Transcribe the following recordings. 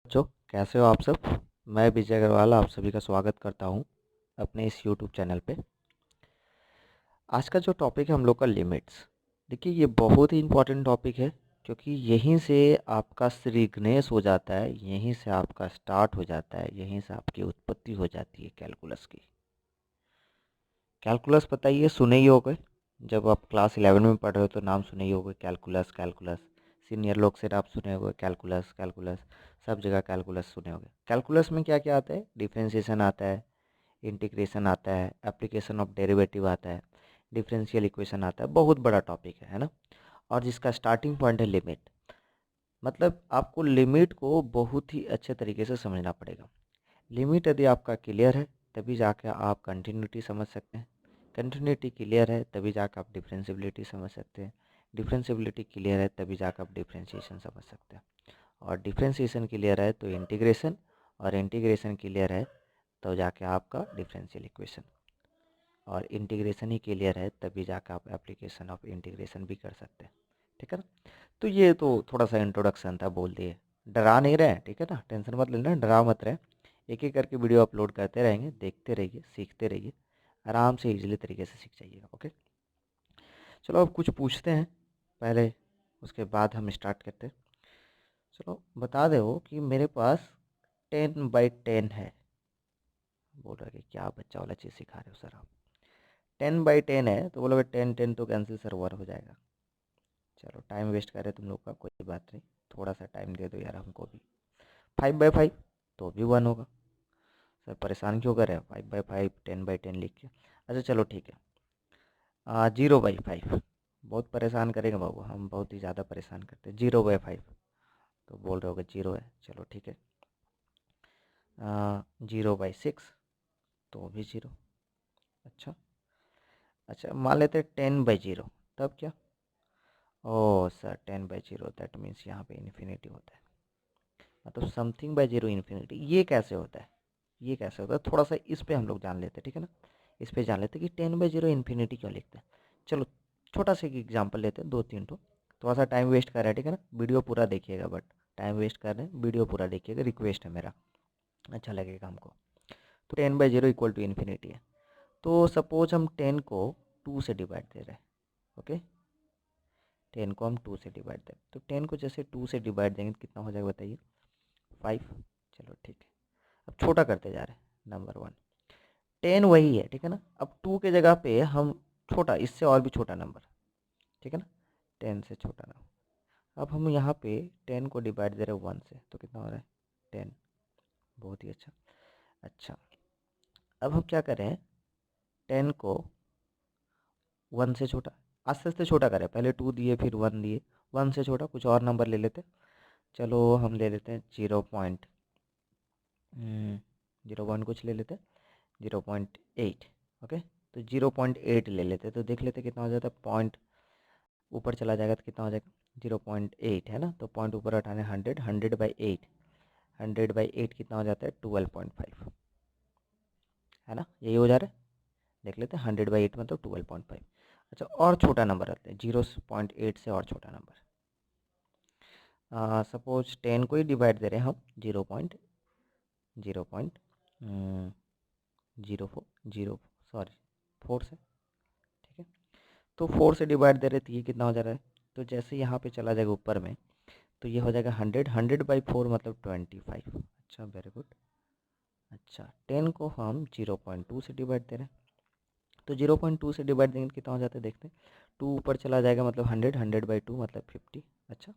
बच्चों, कैसे हो आप सब। मैं विजय अग्रवाल आप सभी का स्वागत करता हूं अपने इस यूट्यूब चैनल पे। आज का जो टॉपिक है हम लोग का लिमिट्स। देखिए, ये बहुत ही इम्पोर्टेंट टॉपिक है क्योंकि यहीं से आपका श्रीगणेश हो जाता है, यहीं से आपका स्टार्ट हो जाता है, यहीं से आपकी उत्पत्ति हो जाती है कैलकुलस की। कैलकुलस पता ही है, सुने ही होगे। जब आप क्लास 11 में पढ़ रहे हो तो नाम सुने ही होगे, कैलकुलस कैलकुलस। सीनियर लोग से आप सुने होगे कैलकुलस कैलकुलस, सब जगह कैलकुलस सुने होगे। कैलकुलस में क्या क्या आता है? डिफरेंशिएशन आता है, इंटीग्रेशन आता है, एप्लीकेशन ऑफ डेरिवेटिव आता है, डिफरेंशियल इक्वेशन आता है। बहुत बड़ा टॉपिक है ना। और जिसका स्टार्टिंग पॉइंट है लिमिट। मतलब आपको लिमिट को बहुत ही अच्छे तरीके से समझना पड़ेगा। लिमिट यदि आपका क्लियर है तभी जाके आप कंटिन्यूटी समझ सकते हैं। कंटिन्यूटी क्लियर है तभी जाकर आप डिफरेंशियबिलिटी समझ सकते हैं। डिफरेंशियबिलिटी क्लियर है तभी जाकर आप डिफरेंशिएशन समझ सकते हैं। और डिफरेंशिएशन क्लियर है तो इंटीग्रेशन, और इंटीग्रेशन क्लियर है तो जाके आपका डिफरेंशियल इक्वेशन, और इंटीग्रेशन ही क्लियर है तभी जाकर आप एप्लीकेशन ऑफ इंटीग्रेशन भी कर सकते हैं। ठीक है ना। तो ये तो थोड़ा सा इंट्रोडक्शन था, बोल दिए। डरा नहीं रहे, ठीक है ना, टेंशन मत लेना, डरा मत रहे। एक एक करके वीडियो अपलोड करते रहेंगे, देखते रहिए, सीखते रहिए, आराम से इजीली तरीके से सीख जाइएगा। ओके, चलो अब कुछ पूछते हैं पहले, उसके बाद हम स्टार्ट करते हैं। चलो बता दो कि मेरे पास 10/10 है। बोल रहे कि क्या बच्चा वाला चीज़ सिखा रहे हो सर आप। 10/10 है तो बोलोगे 10 10 तो कैंसिल सर 1 हो जाएगा। चलो टाइम वेस्ट कर रहे तुम लोग का, कोई बात नहीं, थोड़ा सा टाइम दे दो यार हमको भी। 5/5 तो भी 1 होगा। सर परेशान क्यों कर रहे हो, 5/5 10/10 लिख के। अच्छा चलो ठीक है। 0/5 बहुत परेशान करेंगे बाबू, हम बहुत ही ज़्यादा परेशान करते हैं। 0/5 तो बोल रहे होगे 0 है, चलो ठीक है। 0/6 तो भी 0। अच्छा, अच्छा मान लेते हैं 10/0, तब क्या? ओह सर 10/0 दैट मीन्स यहाँ पे इन्फिनिटी होता है। मतलब समथिंग बाय जीरो इन्फिनिटी, ये कैसे होता है? ये कैसे होता है, थोड़ा सा इस पे हम लोग जान लेते हैं, ठीक है ना। इस पे जान लेते हैं कि 10/0 इन्फिनिटी क्यों लिखते हैं। चलो छोटा सा एक एग्जाम्पल लेते हैं, 2 3 तो थोड़ा सा टाइम वेस्ट कर रहा है, ठीक है ना। वीडियो पूरा देखिएगा, बट टाइम वेस्ट कर रहे हैं, वीडियो पूरा देखिएगा, रिक्वेस्ट है मेरा, अच्छा लगेगा हमको। तो 10/0 इक्वल टू इन्फिनिटी है। तो सपोज हम 10 को 2 से डिवाइड दे रहे हैं। ओके, 10 को हम 2 से डिवाइड दें, तो 10 को जैसे 2 से डिवाइड देंगे तो कितना हो जाएगा बताइए? 5। चलो ठीक है, अब छोटा करते जा रहे हैं। नंबर 1, 10 वही है, ठीक है ना। अब 2 के जगह पे हम छोटा, इससे और भी छोटा नंबर, ठीक है ना, 10 से छोटा नंबर। अब हम यहाँ पे 10 को डिवाइड दे रहे हैं 1 से, तो कितना हो रहा है? 10। बहुत ही अच्छा। अच्छा, अब हम क्या करें, 10 को 1 से छोटा, आस्ते आस्ते छोटा करें, पहले 2 दिए फिर 1 दिए, 1 से छोटा कुछ और नंबर ले लेते। चलो हम ले लेते हैं 0 पॉइंट कुछ ले लेते हैं, 0.8। ओके, तो 0.8 ले लेते, तो देख लेते कितना हो जाता है। पॉइंट ऊपर चला जाएगा तो कितना हो जाएगा? 0.8 है ना, तो पॉइंट ऊपर हटाने 100, 100/8, 100/8 कितना हो जाता है? 12.5 है ना, यही हो जा रहा है। देख लेते हैं 100/8 मतलब 12.5। अच्छा, और छोटा नंबर रखते हैं, 0.8 से और छोटा नंबर। सपोज 10 को ही डिवाइड दे रहे हैं हम 0.0.04 से, ठीक है। तो 4 से डिवाइड दे रहे तो ये कितना हो जा रहा है? तो जैसे यहाँ पे चला जाएगा ऊपर में, तो ये हो जाएगा 100, 100/4 मतलब 25। अच्छा वेरी गुड। अच्छा, 10 को हम 0.2 से डिवाइड दे रहे हैं, तो 0.2 से डिवाइड देंगे तो कितना हो जाता है देखते हैं। 2 ऊपर चला जाएगा मतलब 100, 100/2 मतलब 50। अच्छा,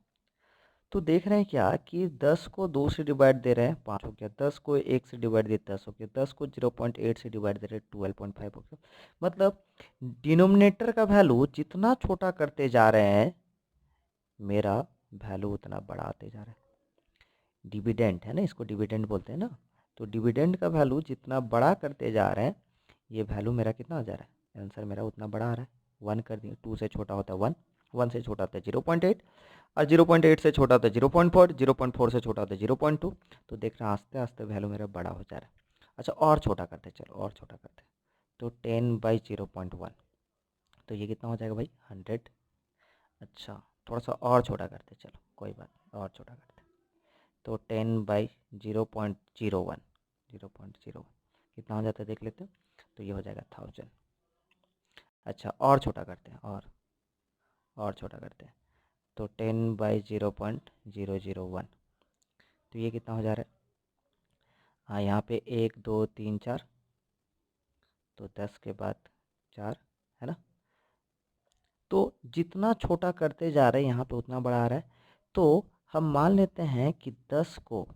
तो देख रहे हैं क्या कि 10 को 2 से डिवाइड दे रहे हैं 5 हो गया, 10 को 1 से डिवाइड दिए 10 हो गया, 10 को 0.8 से डिवाइड दे रहे हैं 12.5 हो गया। मतलब डिनोमिनेटर का वैल्यू जितना छोटा करते जा रहे हैं, मेरा वैल्यू उतना बड़ा आते जा रहा है। डिविडेंड है ना, इसको डिविडेंड बोलते हैं ना। तो डिविडेंड का वैल्यू जितना बड़ा करते जा रहे हैं, ये वैल्यू मेरा कितना आ जा रहा है? आंसर मेरा उतना बड़ा आ रहा है। 1 कर दिए, 2 से छोटा होता है 1, 1 से छोटा होता है 0.8, और 0.8 से छोटा होता है 0.4, 0.4 से छोटा होता है 0.2। तो देख रहे हैं आस्ते आस्ते वैल्यू मेरा बड़ा हो जा रहा है। अच्छा, और छोटा करते हैं, चलो और छोटा करते हैं, तो 10/0.1, तो ये कितना हो जाएगा भाई? 100। अच्छा, थोड़ा सा और छोटा करते हैं, चलो कोई बात नहीं, और छोटा करते हैं, तो 10/0.01, 0.01 कितना हो जाता है देख लेते हैं। तो ये हो जाएगा 1000। अच्छा और छोटा करते हैं, और छोटा करते हैं। तो 10/0.001, तो ये कितना हो जा रहा है। हाँ यहाँ पे 1 2 3 4, तो 10 के बाद 4 है ना। तो जितना छोटा करते जा रहे हैं यहाँ पे उतना बड़ा आ रहा है। तो हम मान लेते हैं कि 10 को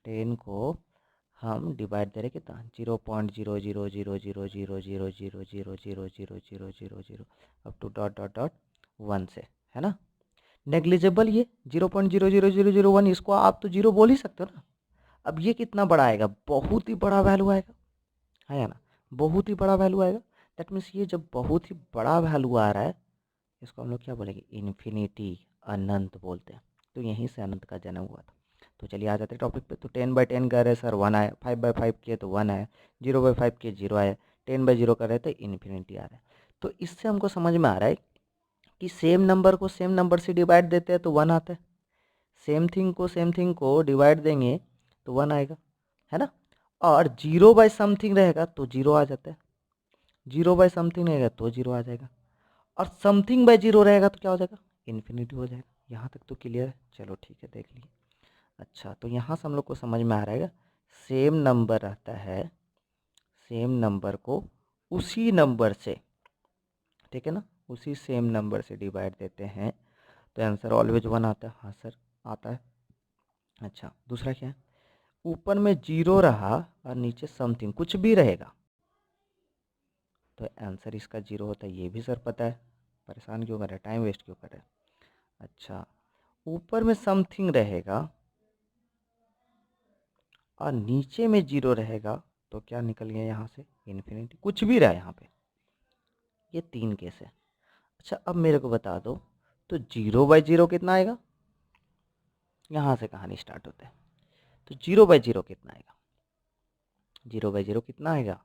10 को हम डिवाइड दे रहे कितना 0.0000000000000 up to dot dot dot 1 से, है ना। नेग्लिजिबल ये 0.00001, इसको आप तो जीरो बोल ही सकते हो ना। अब ये कितना बड़ा आएगा, बहुत ही बड़ा वैल्यू आएगा, है ना, बहुत ही बड़ा वैल्यू आएगा। दैट मीन्स ये जब बहुत ही बड़ा वैल्यू आ रहा है, इसको हम लोग क्या बोलेंगे, इन्फिनिटी, अनंत बोलते हैं। तो यहीं से अनंत का जन्म हुआ था। तो चलिए आ जाते हैं टॉपिक पे। तो 10/10 कर रहे सर 1 आया, 5/5 किए तो 1 आया, 0/5 किए 0 आया, 10/0 कर रहे तो इन्फिनिटी आ रहा है। तो इससे हमको समझ में आ रहा है कि सेम नंबर को सेम नंबर से डिवाइड देते हैं तो 1 आता है, सेम थिंग को डिवाइड देंगे तो 1 आएगा, है ना। और 0/समथिंग रहेगा तो 0 आ जाता है, 0/समथिंग रहेगा तो 0 आ जाएगा, और समथिंग/0 रहेगा तो क्या हो जाएगा, इन्फिनिटी हो जाएगा। यहाँ तक तो क्लियर है, चलो ठीक है देख लिए। अच्छा तो यहाँ से हम लोग को समझ में आ रहा है, सेम नंबर रहता है, सेम नंबर को उसी नंबर से, ठीक है ना, उसी सेम नंबर से डिवाइड देते हैं तो आंसर ऑलवेज 1 आता है। हाँ सर आता है। अच्छा दूसरा क्या है, ऊपर में 0 रहा और नीचे समथिंग कुछ भी रहेगा तो आंसर इसका 0 होता है। ये भी सर पता है, परेशान क्यों कर रहे हैं, टाइम वेस्ट क्यों कर रहे हैं। अच्छा ऊपर में समथिंग रहेगा और नीचे में 0 रहेगा तो क्या निकल गया यहाँ से, इन्फिनिटी, कुछ भी रहा यहाँ पे। ये 3 केस है। अच्छा अब मेरे को बता दो, तो 0/0 कितना आएगा, यहाँ से कहानी स्टार्ट होता है। तो 0/0 कितना आएगा, 0/0 कितना आएगा,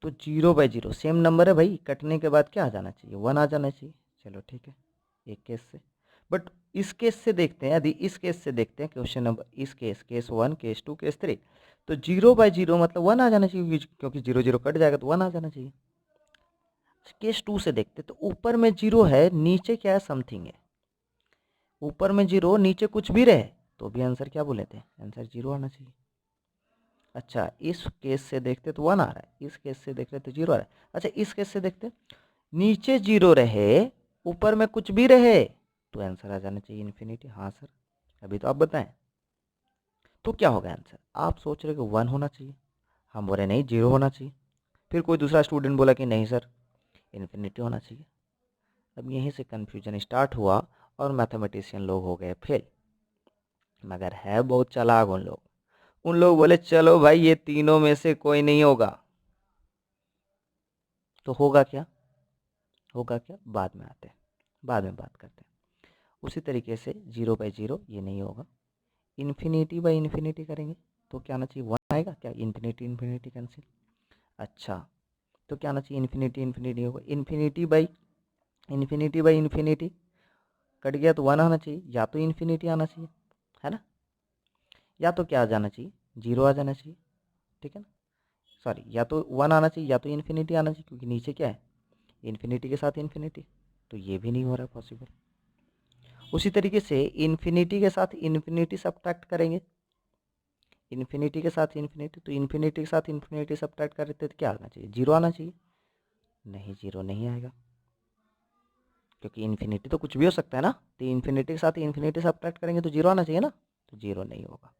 तो 0/0 सेम नंबर है भाई, कटने के बाद क्या आ जाना चाहिए, 1 आ जाना चाहिए। चलो ठीक है, एक केस से। बट इस केस से देखते हैं, यदि इस केस से देखते हैं क्वेश्चन नंबर, इस केस 1, केस 2, केस 3, तो 0/0 मतलब 1 आ जाना चाहिए, क्योंकि 0 0 कट जाएगा तो 1 आ जाना चाहिए। केस 2 से देखते तो ऊपर में 0 है, नीचे क्या है, समथिंग है। ऊपर में 0, नीचे कुछ भी रहे तो भी आंसर क्या बोले थे, आंसर 0 आना चाहिए। अच्छा इस केस से देखते तो 1 आ रहा है, इस केस से देख रहे तो 0 आ रहा है। अच्छा इस केस से देखते, नीचे 0 रहे ऊपर में कुछ भी रहे तो आंसर आ जाना चाहिए इन्फिनिटी। हाँ सर अभी तो आप बताएं, तो क्या होगा आंसर, आप सोच रहे कि 1 होना चाहिए, हम बोले नहीं 0 होना चाहिए, फिर कोई दूसरा स्टूडेंट बोला कि नहीं सर इन्फिनिटी होना चाहिए। अब यहीं से कन्फ्यूजन स्टार्ट हुआ और मैथमेटिशियन लोग हो गए फेल। मगर है बहुत चालाक उन लोग बोले चलो भाई ये तीनों में से कोई नहीं होगा। तो होगा क्या, होगा क्या, बाद में आते हैं, बाद में बात करते हैं। उसी तरीके से 0/0 ये नहीं होगा, इन्फिनिटी/इन्फिनिटी करेंगे तो क्या आना चाहिए, 1 आएगा क्या, इन्फिनिटी इन्फिनिटी कैंसिल। अच्छा तो क्या आना चाहिए, इन्फिनिटी इन्फिनिटी होगा, इन्फिनिटी/इन्फिनिटी कट गया तो 1 आना चाहिए, या तो इन्फिनिटी आना चाहिए, है ना, या तो क्या आ जाना चाहिए, 0 आ जाना चाहिए, ठीक है ना। सॉरी या तो 1 आना चाहिए या तो इन्फिनिटी आना चाहिए, क्योंकि नीचे क्या है, इन्फिनिटी के साथ इन्फिनिटी, तो ये भी नहीं हो रहा पॉसिबल। उसी तरीके से इन्फिनिटी के साथ इन्फिनिटी सब्ट्रैक्ट करेंगे, इन्फिनिटी के साथ इन्फिनिटी, तो इन्फिनिटी के साथ इन्फिनिटी सब्ट्रैक्ट कर रहे थे तो क्या आना चाहिए, 0 आना चाहिए, नहीं 0 नहीं आएगा, क्योंकि इन्फिनिटी तो कुछ भी हो सकता है ना। तो इन्फिनिटी के साथ इन्फिनिटी सब्ट्रैक्ट करेंगे तो 0 आना चाहिए ना, तो 0 नहीं होगा।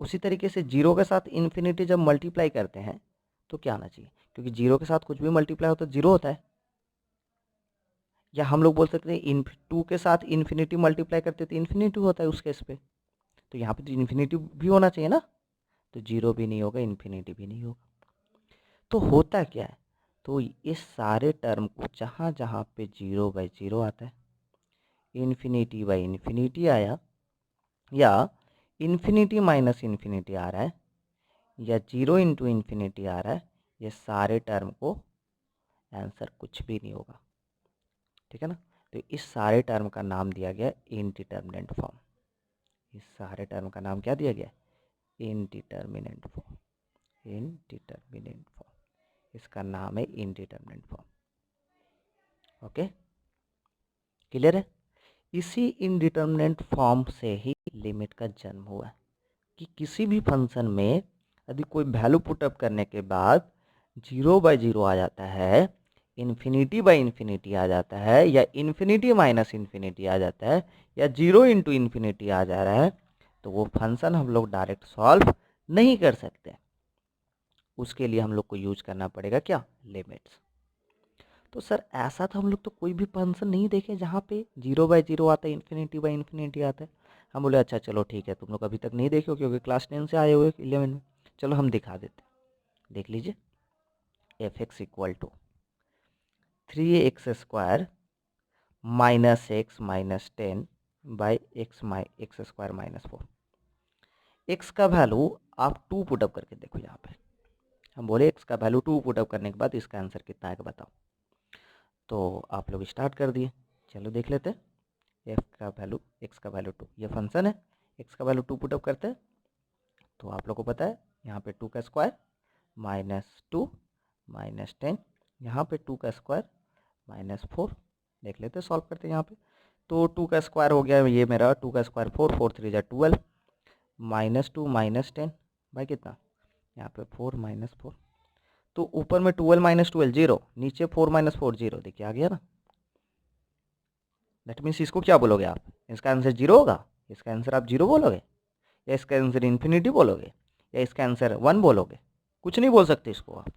उसी तरीके से 0 के साथ इन्फिनिटी जब मल्टीप्लाई करते हैं तो क्या आना चाहिए, क्योंकि 0 के साथ कुछ भी मल्टीप्लाई होता है 0 होता है। या हम लोग बोल सकते हैं 2 के साथ इन्फिनिटी मल्टीप्लाई करते तो इन्फिनिटी होता है उस केस पे, तो यहाँ पे तो इन्फिनिटी भी होना चाहिए ना, तो 0 भी नहीं होगा, इन्फिनिटी भी नहीं होगा। तो होता क्या है, तो इस सारे टर्म को जहाँ जहाँ पे 0/0 आता है, इन्फिनिटी/इन्फिनिटी आया, या इन्फिनिटी आ रहा है, या 0 इंटू इन्फिनिटी आ रहा है, ये सारे टर्म को आंसर कुछ भी नहीं होगा, ठीक है ना। तो इस सारे टर्म का नाम दिया गया इनडिटर्मिनेट फॉर्म, इस सारे टर्म का नाम क्या दिया गया? Indeterminate form. इनडिटर्मिनेंट फॉर्म, इसका नाम है इनडिटर्मिनेंट फॉर्म। ओके, क्लियर है? इसी इनडिटर्मिनेंट फॉर्म से ही लिमिट का जन्म हुआ है कि किसी भी फंक्शन में यदि कोई वैल्यू पुटअप करने के बाद 0/0 आ जाता है, इन्फिनिटी आ जाता है, या इन्फिनिटी माइनस इन्फिनिटी आ जाता है, या 0 इंटू इन्फिनिटी आ जा रहा है, तो वो फंक्शन हम लोग डायरेक्ट सॉल्व नहीं कर सकते। उसके लिए हम लोग को यूज करना पड़ेगा क्या? लिमिट्स। तो सर ऐसा तो हम लोग तो कोई भी फंक्शन नहीं देखे जहाँ पे 0/0 आता है, इन्फिनिटी आता है। हम बोले अच्छा चलो ठीक है, तुम लोग अभी तक नहीं देखे हो क्योंकि क्लास 10 से आए हुए 11 में, चलो हम दिखा देते। देख लीजिए, f x equal to 3x² minus x minus 10 by x square minus 4। X का वैल्यू आप 2 पुटअप करके देखो। यहाँ पे हम बोले एक्स का वैल्यू 2 पुटअप करने के बाद इसका आंसर कितना आएगा बताओ। तो आप लोग स्टार्ट कर दिए, चलो देख लेते हैं। एक्स का वैल्यू 2, ये फंक्शन है, एक्स का वैल्यू 2 पुटअप करते हैं तो आप लोग को पता है यहाँ पे 2 का स्क्वायर माइनस 2 माइनस 10, यहाँ पे 2 का स्क्वायर माइनस 4। देख लेते हैं, सॉल्व करते हैं यहाँ पे। तो 2 का स्क्वायर हो गया ये मेरा 2 का स्क्वायर 4, 4 3 जा 12, माइनस 2 माइनस 10 भाई कितना, यहाँ पे 4 माइनस 4। तो ऊपर में 12 माइनस 12 0, नीचे 4 माइनस 4 0, देखिए आ गया ना। दैट मीन्स इसको क्या बोलोगे आप? इसका आंसर 0 होगा? इसका आंसर आप 0 बोलोगे, या इसका आंसर इन्फिनिटी बोलोगे, या इसका आंसर 1 बोलोगे? कुछ नहीं बोल सकते इसको आप,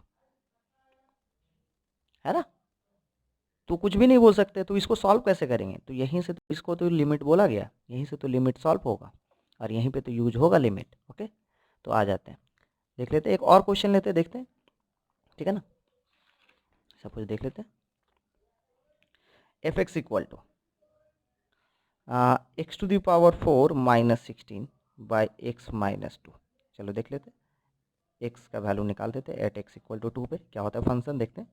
है ना। तो कुछ भी नहीं बोल सकते, तो इसको सॉल्व कैसे करेंगे? तो यहीं से तो इसको तो लिमिट बोला गया, यहीं से तो लिमिट सॉल्व होगा और यहीं पे तो यूज होगा लिमिट। ओके, तो आ जाते हैं, देख लेते हैं, एक और क्वेश्चन लेते हैं, देखते हैं, ठीक है ना। सपोज देख लेते हैं, f x equal to x to the power 4 minus 16 by x minus 2। चलो देख लेते हैं, एक्स का वैल्यू निकाल देते हैं एट एक्स इक्वल टू 2 पे क्या होता है फंक्शन, देखते हैं।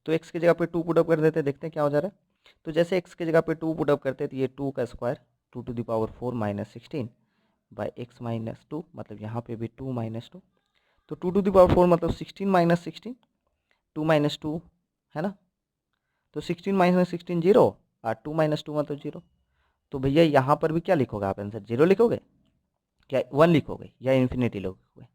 तो एक्स की जगह पे 2 पुटअप कर देते हैं, देखते हैं क्या हो जा रहा है। तो जैसे एक्स की जगह पे 2 पुटअप करते हैं तो ये 2 का square 2 to the power 4 minus 16 by x minus 2, मतलब यहाँ पे भी 2 माइनस 2। तो 2 टू द पावर 4 मतलब 16 माइनस 16, 2 माइनस 2 है ना। तो 16 माइनस 16 0 और 2 माइनस 2 मतलब 0। तो भैया यहाँ पर भी क्या लिखोगे आप? आंसर 0 लिखोगे, क्या 1 लिखोगे, या इन्फिनिटी लिखोगे?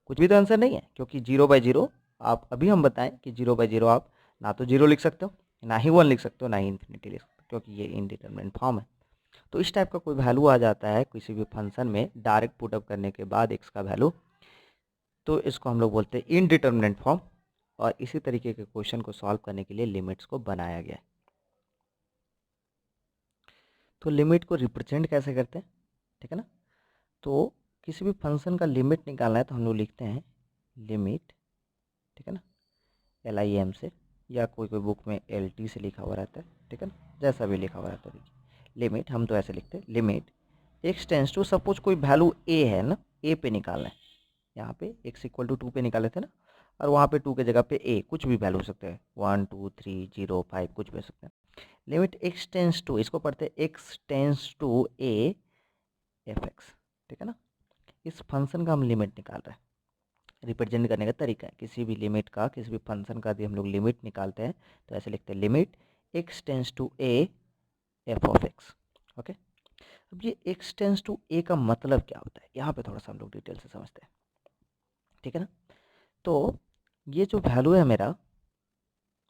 कुछ भी तो आंसर नहीं है, क्योंकि 0/0 आप अभी हम बताएं कि 0/0 आप ना तो 0 लिख सकते हो, ना ही 1 लिख सकते हो, ना ही इन्फिनिटी लिख सकते हो, क्योंकि ये इनडिटरमिनेंट फॉर्म है। तो इस टाइप का कोई वैल्यू आ जाता है किसी भी फंक्शन में डायरेक्ट पुटअप करने के बाद एक्स का वैल्यू, तो इसको हम लोग बोलते हैं इनडिटरमिनेंट फॉर्म। और इसी तरीके के क्वेश्चन को सॉल्व करने के लिए लिमिट्स को बनाया गया है। तो लिमिट को रिप्रेजेंट कैसे करते हैं, ठीक है ना। तो किसी भी फंक्शन का लिमिट निकालना है तो हम लोग लिखते हैं लिमिट, ठीक है ना, LIM से, या कोई कोई बुक में LT से लिखा हुआ रहता है, ठीक है ना, जैसा भी लिखा हुआ रहता है। लिमिट हम तो ऐसे लिखते हैं, limit x tends to, suppose कोई वैल्यू ए है ना, ए पे निकालना है। यहाँ पे एक्स इक्वल टू 2 पे निकाले थे ना, और वहाँ पे 2 के जगह पे ए कुछ भी वैल्यू हो सकता है, 1 2 3 0 5 कुछ भी हो सकता है। लिमिट एक्स टेंस टू, इसको पढ़ते हैं x tends to a f x, ठीक है ना। इस फंक्शन का हम लिमिट निकाल रहे हैं। रिप्रेजेंट करने का तरीका है, किसी भी लिमिट का, किसी भी फंक्शन का यदि हम लोग लिमिट निकालते हैं तो ऐसे लिखते हैं limit x tends to a f of x. Okay, अब ये एक्स टेंस टू ए का मतलब क्या होता है, यहाँ पे थोड़ा सा हम लोग डिटेल से समझते हैं, ठीक है ना। तो ये जो वैल्यू है मेरा,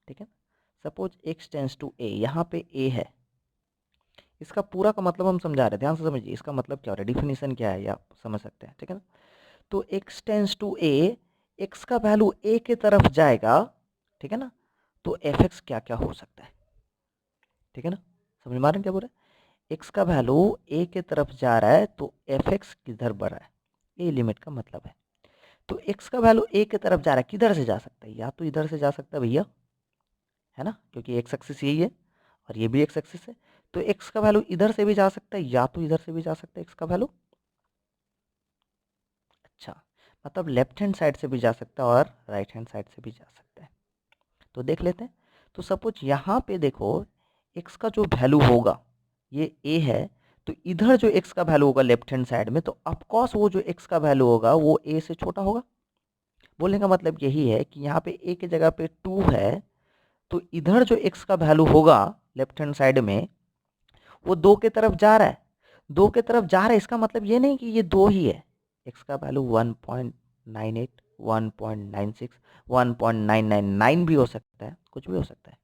ठीक है ना, सपोज एक्स टेंस टू ए, यहाँ पे ए है, इसका पूरा का मतलब हम समझा रहे हैं, ध्यान से समझिए इसका मतलब क्या हो रहा है, डिफिनीशन क्या है, ये आप समझ सकते हैं, ठीक है ना। तो x tends to a, x का वैल्यू ए के तरफ जाएगा, ठीक है ना, तो एफ एक्स क्या क्या हो सकता है, ठीक है ना। समझ में आ रहे हैं क्या बोल रहे हैं? एक्स का वैल्यू ए के तरफ जा रहा है तो एफ एक्स किधर बढ़ रहा है, ये लिमिट का मतलब है। तो एक्स का वैल्यू ए के तरफ जा रहा है, किधर से जा सकता है, या तो इधर से जा सकता है भैया, है ना, क्योंकि एक्स एक्सिस यही है और ये भी एक्स एक्सिस है। तो एक्स का वैल्यू इधर से भी जा सकता है, या तो इधर से भी जा सकता है एक्स का वैल्यू। अच्छा, मतलब लेफ्ट हैंड साइड से भी जा सकता है और राइट हैंड साइड से भी जा सकता है। तो देख लेते हैं। तो सपोज यहाँ पे देखो एक्स का जो वैल्यू होगा, ये ए है, तो इधर जो x का वैल्यू होगा लेफ्ट हैंड साइड में, तो ऑफकोर्स वो जो x का वैल्यू होगा वो a से छोटा होगा। बोलने का मतलब यही है कि यहाँ पे a की जगह पे 2 है, तो इधर जो x का वैल्यू होगा लेफ्ट हैंड साइड में वो 2 की तरफ जा रहा है। 2 की तरफ जा रहा है, इसका मतलब ये नहीं कि ये 2 ही है। x का वैल्यू 1.98, 1.96, 1.999 भी हो सकता है, कुछ भी हो सकता है।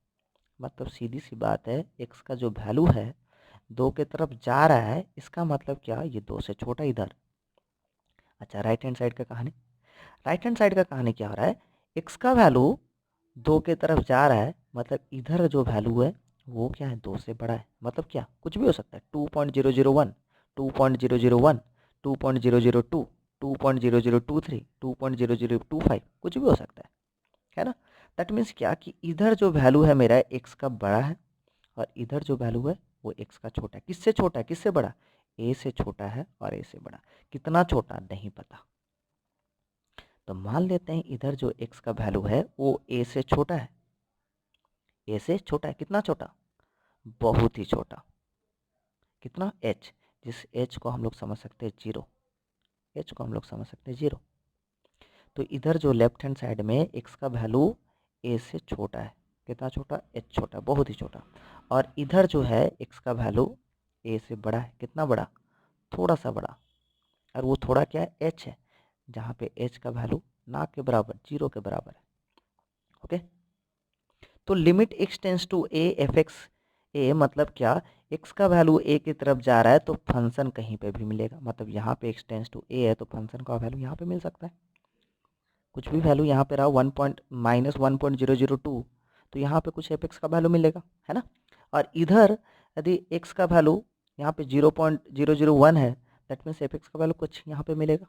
मतलब सीधी सी बात है, x का जो वैल्यू है 2 की तरफ जा रहा है, इसका मतलब क्या, ये 2 से छोटा इधर। अच्छा, राइट हैंड साइड का कहानी, राइट हैंड साइड का कहानी क्या हो रहा है, x का वैल्यू 2 की तरफ जा रहा है, मतलब इधर जो वैल्यू है वो क्या है, 2 से बड़ा है। मतलब क्या, कुछ भी हो सकता है, 2.001, 2.001, 2.002, 2.0023, 2.0025, कुछ भी हो सकता है ना। दैट मीन्स क्या कि इधर जो वैल्यू है मेरा x का बड़ा है और इधर जो वैल्यू है वो x का छोटा है। किससे छोटा है, किससे बड़ा, a से छोटा है और a से बड़ा। कितना छोटा नहीं पता, तो मान लेते हैं इधर जो x का वैल्यू है वो a से छोटा है। a से छोटा है, कितना छोटा, बहुत ही छोटा। कितना, h, जिस h को हम लोग समझ सकते हैं 0, h को हम लोग समझ सकते हैं 0। तो इधर जो लेफ्ट हैंड साइड में x का वैल्यू a से छोटा है, कितना छोटा, h छोटा, बहुत ही छोटा। और इधर जो है x का वैल्यू a से बड़ा है, कितना बड़ा, थोड़ा सा बड़ा। और वो थोड़ा क्या है, h है, जहाँ पे h का वैल्यू ना के बराबर, 0 के बराबर है। ओके, तो limit x tends to a f x a, मतलब क्या, x का वैल्यू a की तरफ जा रहा है तो फंक्शन कहीं पे भी मिलेगा। मतलब यहाँ पे x टेंस टू a है तो फंक्शन का वैल्यू यहाँ पे मिल सकता है। कुछ भी वैल्यू यहाँ पे रहा, -1.002, तो यहाँ पे कुछ एफ एक्स का वैल्यू मिलेगा, है ना। और इधर यदि x का वैल्यू यहाँ पे 0.001 है, दैट मीन्स एफ एक्स का वैल्यू कुछ यहाँ पे मिलेगा,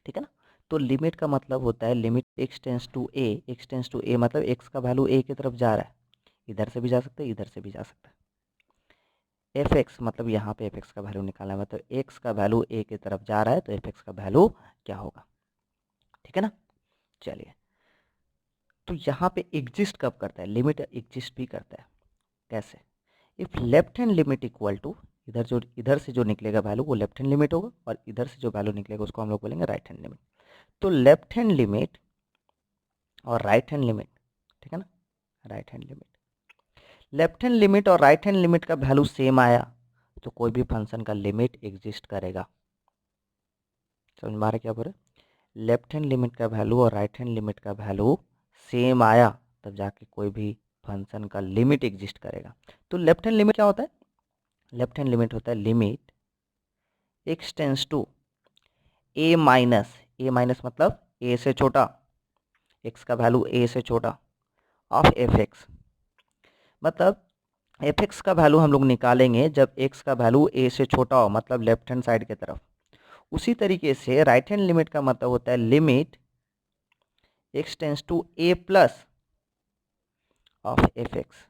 ठीक है ना। तो लिमिट का मतलब होता है limit x tends to a, x tends to a मतलब x का वैल्यू a की तरफ जा रहा है, इधर से भी जा सकता है, इधर से भी जा सकता है। एफ एक्स मतलब यहाँ पे एफ एक्स का वैल्यू निकालना है, मतलब x का वैल्यू a की तरफ जा रहा है तो एफ एक्स का वैल्यू क्या होगा, ठीक है ना। चलिए, तो यहाँ पे एग्जिस्ट कब करता है, लिमिट एग्जिस्ट भी करता है। कैसे, if left hand limit equal to, इधर से जो निकलेगा वैल्यू वो लेफ्ट हैंड लिमिट होगा और इधर से जो वैल्यू निकलेगा उसको हम लोग बोलेंगे राइट हैंड लिमिट। तो लेफ्ट हैंड लिमिट और राइट हैंड लिमिट, ठीक है ना, right hand limit, left hand limit और राइट हैंड लिमिट का वैल्यू सेम आया तो कोई भी फंक्शन का लिमिट एग्जिस्ट करेगा। समझ में आ रहा क्या बोल रहे, लेफ्ट हैंड लिमिट का वैल्यू और राइट हैंड लिमिट का वैल्यू सेम आया तब जाके कोई भी फंक्शन का लिमिट एग्जिस्ट करेगा। तो लेफ्ट हैंड लिमिट क्या होता है, लेफ्ट हैंड लिमिट होता है limit x tends to a minus, a minus मतलब a से छोटा, x का वैल्यू a से छोटा ऑफ एफ एक्स। मतलब एफ एक्स का वैल्यू हम लोग निकालेंगे जब x का वैल्यू a से छोटा हो, मतलब लेफ्ट हैंड साइड की तरफ। उसी तरीके से राइट हैंड लिमिट का मतलब होता है limit x tends to a plus of f x.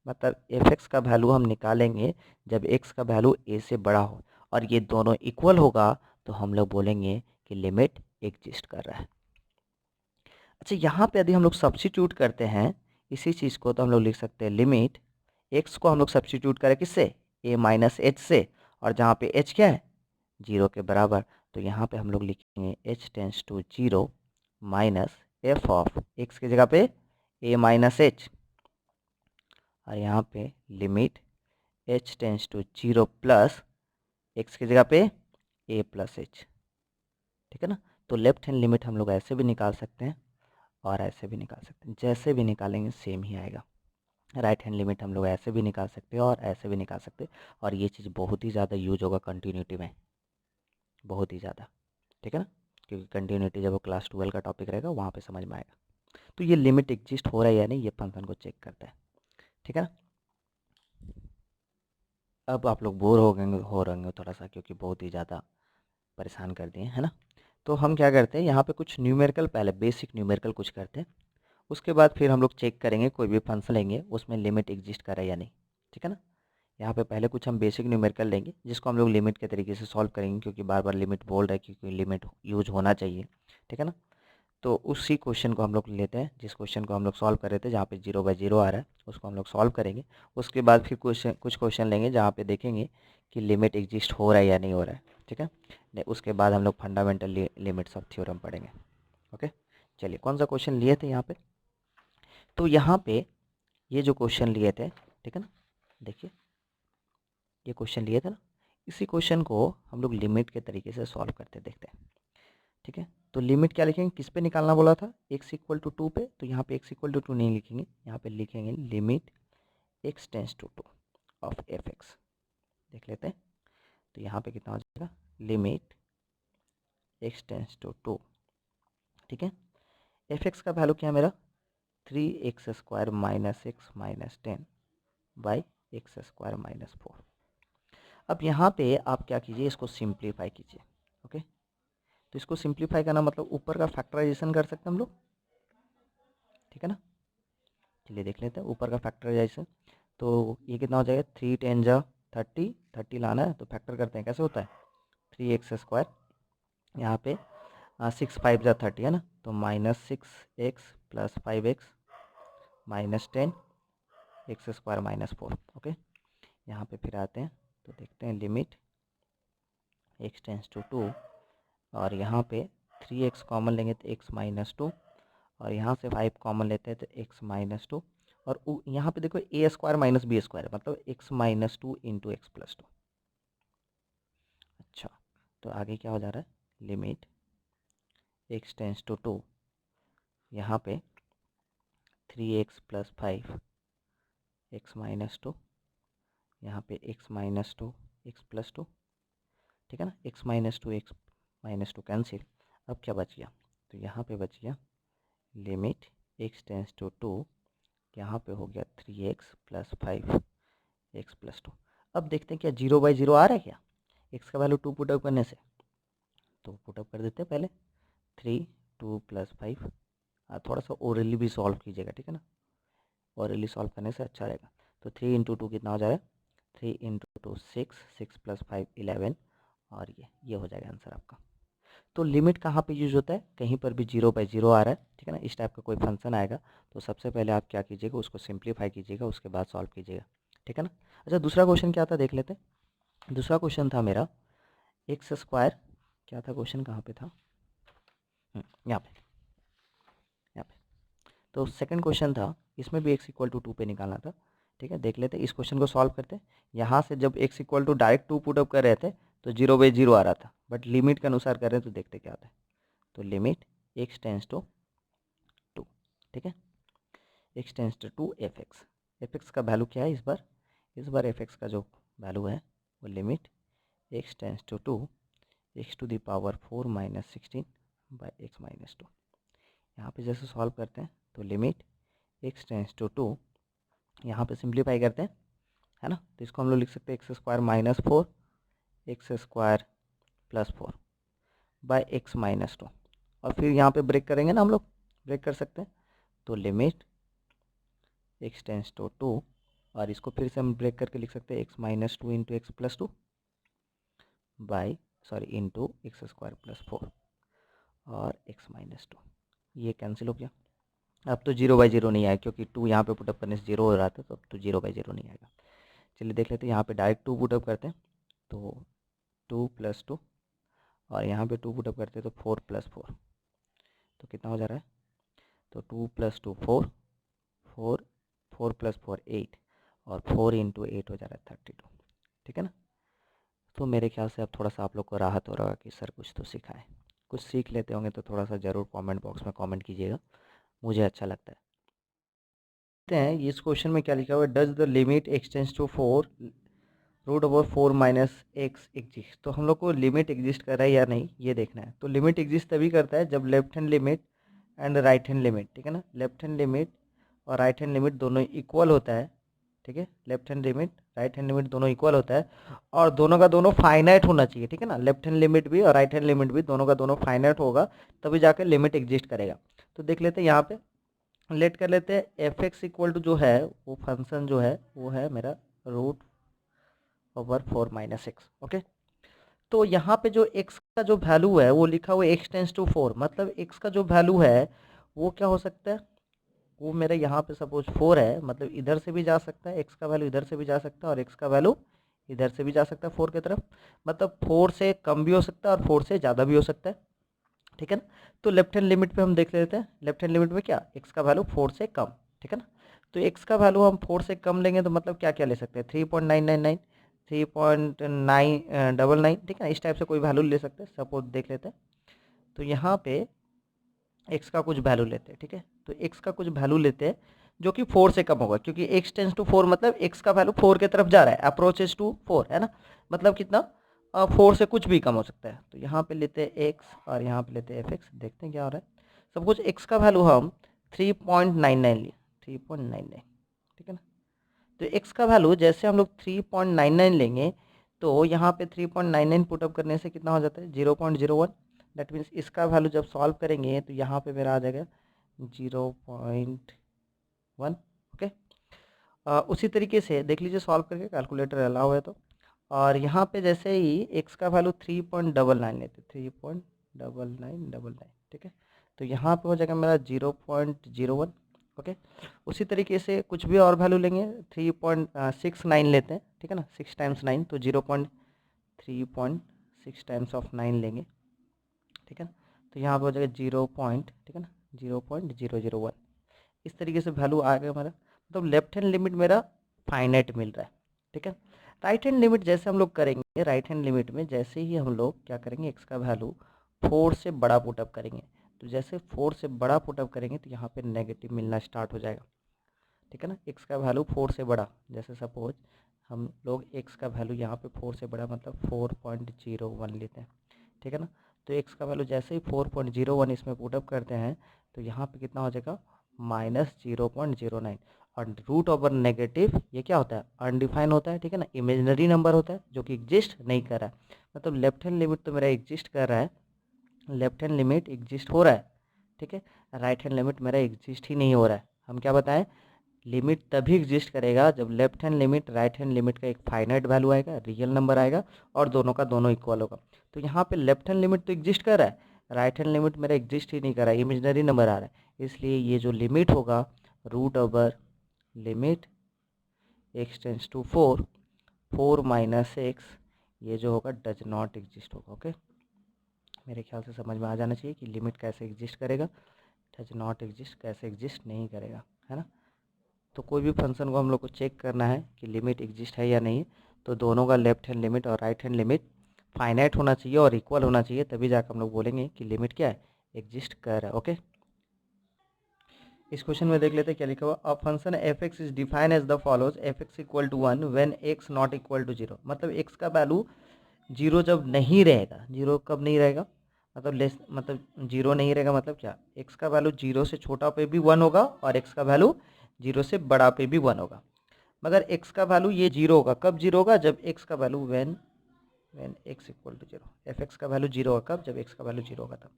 मतलब एफ एक्स का वैल्यू हम निकालेंगे जब x का वैल्यू a से बड़ा हो और ये दोनों इक्वल होगा तो हम लोग बोलेंगे कि लिमिट एग्जिस्ट कर रहा है। अच्छा, यहाँ पे यदि हम लोग सब्स्टिट्यूट करते हैं इसी चीज़ को तो हम लोग लिख सकते हैं लिमिट x को हम लोग सब्स्टिट्यूट करें किससे, a माइनस एच से, और जहाँ पे h क्या है 0 के बराबर, तो यहाँ पे हम लोग लिखेंगे h tends to 0 minus f of x की जगह पे a माइनस एच, और यहाँ पे limit h tends to 0 plus x की जगह पे a प्लस एच, ठीक है ना। तो लेफ्ट हैंड लिमिट हम लोग ऐसे भी निकाल सकते हैं और ऐसे भी निकाल सकते हैं, जैसे भी निकालेंगे सेम ही आएगा। राइट हैंड लिमिट हम लोग ऐसे भी निकाल सकते हैं और ऐसे भी निकाल सकते हैं, और ये चीज़ बहुत ही ज़्यादा यूज होगा कंटिन्यूटी में, बहुत ही ज़्यादा, ठीक है ना, क्योंकि कंटिन्यूटी जब वो क्लास 12 का टॉपिक रहेगा वहाँ पे समझ में आएगा। तो ये लिमिट एग्जिस्ट हो रहा है या नहीं, ये फंक्शन को चेक करता है, ठीक है ना। अब आप लोग बोर हो रहे होंगे थोड़ा सा, क्योंकि बहुत ही ज़्यादा परेशान कर दिए है ना। तो हम क्या करते हैं, यहाँ पे कुछ न्यूमेरिकल, पहले बेसिक न्यूमेरिकल कुछ करते हैं, उसके बाद फिर हम लोग चेक करेंगे कोई भी फंक्शन लेंगे उसमें लिमिट एग्जिस्ट कर रहा है या नहीं, ठीक है ना। यहाँ पे पहले कुछ हम बेसिक न्यूमेरिकल लेंगे जिसको हम लोग लिमिट के तरीके से सॉल्व करेंगे, क्योंकि बार बार लिमिट बोल रहा है क्योंकि लिमिट यूज होना चाहिए, ठीक है ना। तो उसी क्वेश्चन को हम लोग लेते हैं, जिस क्वेश्चन को हम लोग सॉल्व कर रहे थे जहाँ पे 0/0 आ रहा है उसको हम लोग सॉल्व करेंगे। उसके बाद फिर कुछ क्वेश्चन लेंगे जहाँ पे देखेंगे कि लिमिट एग्जिस्ट हो रहा है या नहीं हो रहा है, ठीक है। उसके बाद हम लोग फंडामेंटल लिमिट्स ऑफ थ्योरम पढ़ेंगे। ओके, चलिए कौन सा क्वेश्चन लिए थे यहाँ पे, तो यहाँ पे ये जो क्वेश्चन लिए थे, ठीक है ना, देखिए ये क्वेश्चन लिए थे ना, इसी क्वेश्चन को हम लोग लिमिट के तरीके से सॉल्व करते देखते हैं, ठीक है। तो लिमिट क्या लिखेंगे, किस पे निकालना बोला था, x इक्वल टू 2 पे, तो यहाँ पे x इक्वल टू 2 नहीं लिखेंगे, यहाँ पे लिखेंगे limit x tends to 2 of fx। देख लेते हैं, तो यहाँ पे कितना हो जाएगा, लिमिट x टेंस टू 2, ठीक है। fx का वैल्यू क्या है मेरा, 3x² minus x minus 10 by x² minus 4। अब यहाँ पे आप क्या कीजिए, इसको सिंप्लीफाई कीजिए। ओके, तो इसको सिंप्लीफाई करना मतलब ऊपर का फैक्टराइजेशन कर सकते हैं हम लोग, ठीक है ना। चलिए देख लेते हैं ऊपर का फैक्टराइजेशन, तो ये कितना हो जाएगा, 3 10 जा 30, 30 लाना है तो फैक्टर करते हैं, कैसे होता है, 3x², यहाँ पे 6 5 जा 30 है ना, तो -6x plus 5x minus 10 x² minus 4। Okay, यहाँ पे फिर आते हैं तो देखते हैं लिमिट x टेंस टू 2, और यहाँ पे 3x कॉमन लेंगे तो x माइनस 2, और यहाँ से 5 कॉमन लेते हैं तो x माइनस 2, और यहाँ पे देखो a² माइनस b² मतलब x minus 2 into x plus 2। अच्छा, तो आगे क्या हो जा रहा है, लिमिट x टेंस टू 2, यहाँ पे 3x प्लस 5 x माइनस 2, यहाँ पे x माइनस 2 एक्स प्लस 2, ठीक है ना, x minus 2 x minus 2 cancel. अब क्या बच गया, तो यहाँ पे बच गया लिमिट x टेंस टू 2, यहाँ पे हो गया 3x प्लस 5 एक्स प्लस 2। अब देखते हैं क्या 0/0 आ रहा है क्या, x का वैल्यू 2 पुटअप करने से, तो पुटअप कर देते हैं पहले 3 2 प्लस 5। थोड़ा सा ओरली भी सॉल्व कीजिएगा, ठीक है ना, ओरली सॉल्व करने से अच्छा रहेगा। तो 3 इंटू 2 कितना हो जाएगा, 3 इंटू 2 6, 6 प्लस 5 11, और ये हो जाएगा आंसर आपका। तो लिमिट कहाँ पे यूज होता है, कहीं पर भी 0/0 आ रहा है, ठीक है ना, इस टाइप का कोई फंक्शन आएगा तो सबसे पहले आप क्या कीजिएगा, उसको सिंप्लीफाई कीजिएगा, उसके बाद सॉल्व कीजिएगा, ठीक है ना। अच्छा, दूसरा क्वेश्चन क्या था देख लेते हैं। दूसरा क्वेश्चन था मेरा x², क्या था क्वेश्चन, कहाँ पे था, यहाँ पे, यहाँ पे। तो सेकंड क्वेश्चन था, इसमें भी x इक्वल टू 2 पे निकालना था, ठीक है। देख लेते हैं इस क्वेश्चन को सॉल्व करते हैं। यहाँ से जब x equal to direct 2 put up कर रहे थे तो 0/0 आ रहा था, बट लिमिट के अनुसार कर रहे हैं तो देखते क्या आता है। तो लिमिट x टेंस टू 2, ठीक है, x tends to fx। fx का वैल्यू क्या है इस बार fx का जो वैल्यू है वो limit x tends to 2 x to the power 4 minus 16 by x minus 2। यहाँ पे जैसे सॉल्व करते हैं तो लिमिट x टेंस टू 2, यहाँ पे सिंप्लीफाई करते हैं, है ना, तो इसको हम लोग लिख सकते हैं x² minus 4 x² plus 4 by x minus 2, और फिर यहाँ पे ब्रेक करेंगे ना, हम लोग ब्रेक कर सकते हैं, तो लिमिट x टेंस टू 2, और इसको फिर से हम ब्रेक करके लिख सकते हैं x minus 2 into x plus 2 by into x² plus 4 और x माइनस 2, ये कैंसिल हो गया। अब तो 0/0 नहीं आया क्योंकि 2 यहाँ पे पुटअप करने से 0 हो रहा था, तो अब तो 0/0 नहीं आएगा। चलिए देख लेते हैं, यहाँ पे डायरेक्ट 2 पुटअप करते हैं तो 2 प्लस 2, और यहाँ पे 2 पुटअप करते हैं तो 4 प्लस 4, तो कितना हो जा रहा है, तो 2 प्लस 2 4, 4 4 प्लस 4 8, और 4 इंटू 8 हो जा रहा है 32, ठीक है ना। तो मेरे ख्याल से अब थोड़ा सा आप लोग को राहत हो रहा कि सर कुछ तो सिखाएं, कुछ सीख लेते होंगे, तो थोड़ा सा ज़रूर कमेंट बॉक्स में कमेंट कीजिएगा, मुझे अच्छा लगता है। हैं इस क्वेश्चन में क्या लिखा हुआ है, does the limit x tends to 4 root over 4 minus x exist. तो हम लोग को लिमिट एग्जिस्ट कर रहा है या नहीं ये देखना है। तो लिमिट एग्जिस्ट तभी करता है जब left hand limit and right hand limit, ठीक है ना, लेफ्ट हैंड लिमिट और राइट हैंड लिमिट दोनों इक्वल होता है, ठीक है, left hand limit right hand limit दोनों इक्वल होता है, और दोनों का दोनों फाइनाइट होना चाहिए, ठीक है ना, लेफ्ट हैंड लिमिट भी और राइट हैंड लिमिट भी दोनों का दोनों फाइनाइट होगा, तभी जाकर लिमिट एग्जिस्ट करेगा। तो देख लेते हैं यहाँ पे लेट कर लेते हैं एफ एक्स इक्वल टू जो है वो फंक्शन जो है वो है मेरा root over 4 minus x. Okay, तो यहाँ पे जो x का जो वैल्यू है वो लिखा हुआ है x टेंस टू 4, मतलब x का जो वैल्यू है वो क्या हो सकता है, वो मेरे यहाँ पे सपोज 4 है, मतलब इधर से भी जा सकता है, x का वैल्यू इधर से भी जा सकता है और x का वैल्यू इधर से भी जा सकता है 4 की तरफ, मतलब 4 से कम भी हो सकता है और 4 से ज़्यादा भी हो सकता है, ठीक है ना। तो लेफ्ट हैंड लिमिट पे हम देख लेते हैं, लेफ्ट हैंड लिमिट में क्या, एक्स का वैल्यू 4 से कम, ठीक है ना। तो एक्स का वैल्यू हम 4 से कम लेंगे तो मतलब क्या क्या ले सकते हैं, 3.999, 3.999, ठीक है ना, इस टाइप से कोई वैल्यू ले सकते हैं। सपोज देख लेते हैं, तो यहाँ पे एक्स का कुछ वैल्यू लेते हैं, ठीक है। तो एक्स का कुछ वैल्यू लेते हैं जो कि 4 से कम होगा, क्योंकि एक्स टेंस टू 4 मतलब एक्स का वैल्यू 4 की तरफ जा रहा है, अप्रोचेस टू 4, है ना। मतलब कितना, 4 से कुछ भी कम हो सकता है। तो यहाँ पे लेते हैं एक्स और यहाँ पे लेते हैं एफ एक्स, देखते हैं क्या हो रहा है। सब कुछ एक्स का वैल्यू हम 3.99 लिए, 3.99, ठीक है ना। तो एक्स का वैल्यू जैसे हम लोग 3.99 लेंगे तो यहाँ पे 3.99 पुटअप करने से कितना हो जाता है, 0.01। दैट मीन्स इसका वैल्यू जब सॉल्व करेंगे तो यहाँ पे मेरा आ जाएगा 0.1, ओके। उसी तरीके से देख लीजिए सॉल्व करके, कैलकुलेटर अलाउ है तो। और यहाँ पे जैसे ही एक्स का वैल्यू 3.99 लेते, 3.9999, ठीक है। तो यहाँ पे हो जाएगा मेरा 0.01, ओके। उसी तरीके से कुछ भी और वैल्यू लेंगे, 3.69 लेते हैं, ठीक है ना, 6 टाइम्स 9 तो 0.3.6 टाइम्स ऑफ 9 लेंगे, ठीक है ना। तो यहाँ पे हो जाएगा 0 पॉइंट, ठीक है ना, 0.001। इस तरीके से वैल्यू आ गया हमारा, मतलब लेफ्ट हैंड लिमिट मेरा फाइनाइट मिल रहा है, ठीक है। राइट हैंड लिमिट जैसे हम लोग करेंगे, राइट हैंड लिमिट में जैसे ही हम लोग क्या करेंगे, एक्स का वैल्यू 4 से बड़ा पुटअप करेंगे, तो जैसे 4 से बड़ा पुटअप करेंगे तो यहाँ पे नेगेटिव मिलना स्टार्ट हो जाएगा, ठीक है ना। एक्स का वैल्यू 4 से बड़ा, जैसे सपोज हम लोग एक्स का वैल्यू यहाँ पे 4 से बड़ा मतलब 4.01 लेते हैं, ठीक है ना। तो एक्स का वैल्यू जैसे ही 4.01 इसमें पुटअप करते हैं तो यहाँ पे कितना हो जाएगा, -0.09। और रूट ओवर नेगेटिव ये क्या होता है, अनडिफाइन होता है, ठीक है ना, इमेजिनरी नंबर होता है जो कि एग्जिस्ट नहीं कर रहा है। मतलब लेफ्ट हैंड लिमिट तो मेरा एग्जिस्ट कर रहा है, लेफ्ट हैंड लिमिट एग्जिस्ट हो रहा है, ठीक है। राइट हैंड लिमिट मेरा एग्जिस्ट ही नहीं हो रहा है। हम क्या बताएं, लिमिट तभी एग्जिस्ट करेगा जब left hand limit right hand limit का एक फाइनाइट वैल्यू आएगा, रियल नंबर आएगा और दोनों का दोनों इक्वल होगा। तो यहाँ पे लेफ्ट हैंड लिमिट तो एग्जिस्ट कर रहा है, राइट हैंड लिमिट मेरा एग्जिस्ट ही नहीं कर रहा है, इमेजिनरी नंबर आ रहा है। इसलिए ये जो लिमिट होगा, root over limit x tends to 4, 4 minus x, ये जो होगा डज नॉट एग्जिस्ट होगा, ओके। मेरे ख्याल से समझ में आ जाना चाहिए कि लिमिट कैसे एग्जिस्ट करेगा, डज नॉट एग्जिस्ट कैसे एग्जिस्ट नहीं करेगा, है ना। तो कोई भी फंक्शन को हम लोग को चेक करना है कि लिमिट एग्जिस्ट है या नहीं, तो दोनों का लेफ्ट हैंड लिमिट और राइट हैंड लिमिट फाइनाइट होना चाहिए और इक्वल होना चाहिए, तभी जाकर हम लोग बोलेंगे कि लिमिट क्या है, एग्जिस्ट कर रहा है, ओके। इस क्वेश्चन में देख लेते हैं क्या लिखा हुआ, a function f x is define as the follows, f x equal to 1 when x not equal to 0। मतलब एक्स का वैल्यू 0 जब नहीं रहेगा, 0 कब नहीं रहेगा, मतलब लेस, मतलब 0 नहीं रहेगा मतलब क्या, एक्स का वैल्यू 0 से छोटा पे भी 1 होगा और एक्स का वैल्यू 0 से बड़ा पे भी 1 होगा। मगर एक्स का वैल्यू ये 0 होगा, कब 0 होगा, जब एक्स का value when x equal to 0, f x का वैल्यू 0 होगा कब, जब एक्स का वैल्यू 0 होगा तब।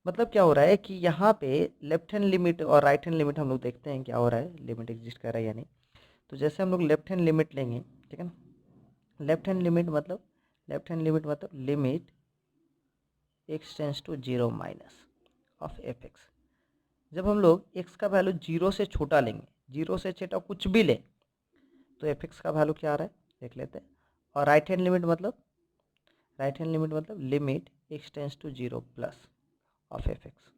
मतलब क्या हो रहा है कि यहाँ पे लेफ्ट हैंड लिमिट और राइट हैंड लिमिट हम लोग देखते हैं क्या हो रहा है, लिमिट एग्जिस्ट कर रहा है या नहीं। तो जैसे हम लोग लेफ्ट हैंड लिमिट लेंगे, ठीक है ना, लेफ्ट हैंड लिमिट मतलब, लेफ्ट हैंड लिमिट मतलब limit x tends to 0 minus of f x. जब हम लोग एक्स का वैल्यू 0 से छोटा लेंगे, 0 से छोटा कुछ भी ले, तो एफ एक्स का वैल्यू क्या आ रहा है देख लेते हैं। और राइट हैंड लिमिट मतलब, राइट हैंड लिमिट मतलब limit x tends to 0 plus of f x.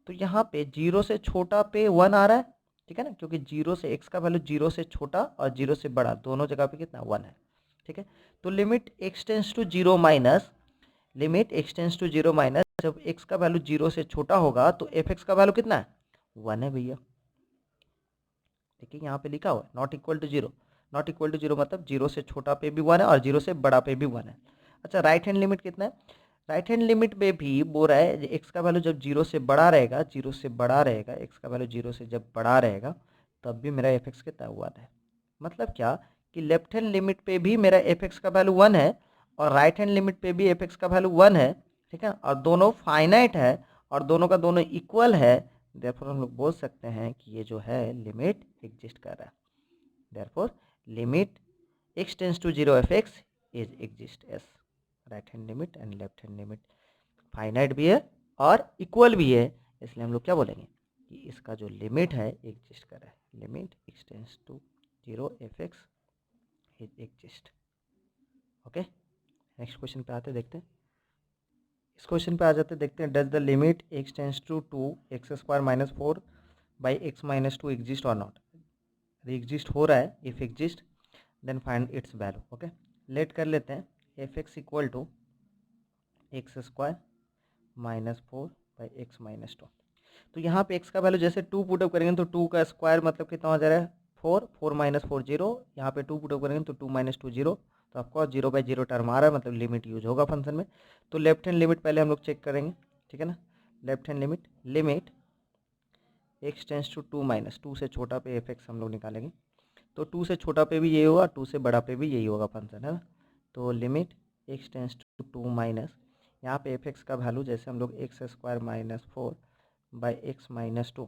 तो यहाँ पे 0 से छोटा पे 1 आ रहा है, ठीक है ना, क्योंकि 0 से एक्स का वैल्यू 0 से छोटा और 0 से बड़ा दोनों जगह पे कितना 1 है, ठीक है। तो limit x tends to 0 minus, limit x tends to 0 minus, जब एक्स का वैल्यू 0 से छोटा होगा तो एफ एक्स का वैल्यू कितना है, 1 है भैया। देखिए यहाँ पे लिखा हुआ है not equal to 0, not equal to 0 मतलब 0 से छोटा पे भी 1 है और 0 से बड़ा पे भी 1 है। अच्छा राइट हैंड लिमिट कितना है, राइट हैंड लिमिट में भी बोल रहा है एक्स का वैल्यू जब 0 से बड़ा रहेगा, 0 से बड़ा रहेगा, एक्स का वैल्यू 0 से जब बड़ा रहेगा तब भी मेरा एफ एक्स कितना 1 है। मतलब क्या कि लेफ्ट हैंड लिमिट पे भी मेरा एफ एक्स का वैल्यू 1 है और राइट हैंड लिमिट पे भी एफ एक्स का वैल्यू 1 है, ठीक है, और दोनों फाइनाइट है और दोनों का दोनों इक्वल है। देयरफॉर हम लोग बोल सकते हैं कि ये जो है लिमिट एग्जिस्ट कर रहा है। Therefore limit x tends to 0 f x is exist as, right hand limit and left hand limit finite भी है और इक्वल भी है, इसलिए हम लोग क्या बोलेंगे कि इसका जो लिमिट है एग्जिस्ट कर रहा है, limit x tends to 0 f x is exist. Okay, next question पे आते देखते हैं। इस क्वेश्चन पे आ जाते देखते हैं, does the limit x tends to 2x² minus 4 by x minus 2 exist और नॉट। यदि एग्जिस्ट हो रहा है, if exist then find its value. Okay, let कर लेते हैं f x equal to x² minus 4 by x minus 2। तो यहाँ पे x का वैल्यू जैसे 2 पुटअप करेंगे तो 2 का स्क्वायर मतलब कितना हो जा रहा है 4, 4 माइनस 4 0। यहाँ पे 2 पुटअप करेंगे तो 2 माइनस 2 0, तो आपको 0 बाई 0 टर्म आ रहा है, मतलब लिमिट यूज होगा फंक्शन में। तो लेफ्ट हैंड लिमिट पहले हम लोग चेक करेंगे, ठीक है ना। Left hand limit, limit x tends to 2 minus 2 से छोटा पे एफ एक्स हम लोग निकालेंगे। तो 2 से छोटा पे भी यही होगा, 2 से बड़ा पे भी यही होगा फंक्शन, है ना। तो limit x tends to 2 minus, यहाँ पे एफ एक्स का वैल्यू जैसे हम लोग x² minus 4 by x minus 2।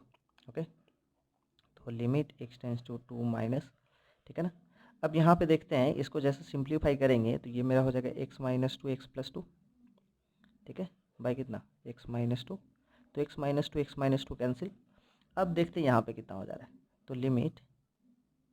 Okay, तो limit x tends to 2 minus, ठीक है ना। अब यहाँ पे देखते हैं, इसको जैसे सिंप्लीफाई करेंगे तो ये मेरा हो जाएगा x माइनस 2 x प्लस 2, ठीक है, बाई कितना x माइनस 2। तो x माइनस 2 कैंसिल। अब देखते हैं यहाँ पे कितना हो जा रहा है। तो limit